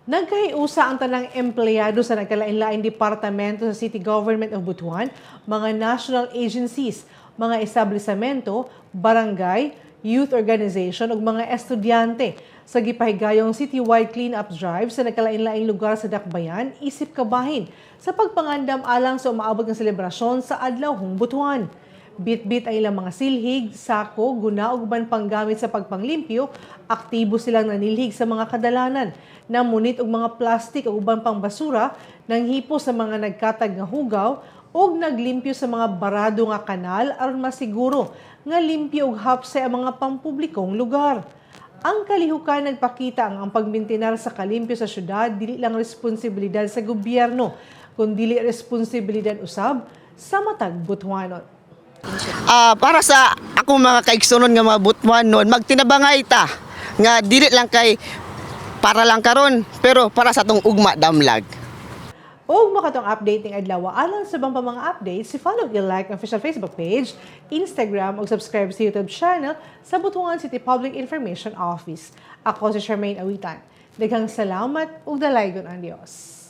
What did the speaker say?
Nagkahiusa ang tanang empleyado sa nagkalain-laing departamento sa City Government of Butuan, mga national agencies, mga establisamento, barangay, youth organization ug mga estudyante sa gipahigayong citywide clean-up drive sa nagkalain-laing lugar sa Dakbayan, isip kabahin sa pagpangandam alang sa umaabot ng selebrasyon sa adlawhong Butuan. Bit-bit ang ilang mga silhig, sako, guna ug uban pang gamit sa pagpanglimpyo, aktibo silang nanilhig sa mga kadalanan, namunit og mga plastik ug uban pang basura, nanghipo sa mga nagkatag nga hugaw ug naglimpyo sa mga barado nga kanal aron masiguro nga limpyo ug hapsay ang mga pampublikong lugar. Ang kalihukan nagpakita ang pagmintinar sa kalimpyo sa syudad dili lang responsibilidad sa gobyerno, kundi responsibilidad usab sa matag Butuanon. Para sa ako mga kaigsunon nga mga Butuan noon, magtinabangay ta nga dili lang kay para lang karon pero para sa tong ugma damlag. Og makatong update ng adlaw alang sa bang pa mga updates, follow and like ang official Facebook page, Instagram ug subscribe sa YouTube channel sa Butuan City Public Information Office. Ako si Charmaine Awitan. Daghang salamat ug dalaygon ang Dios.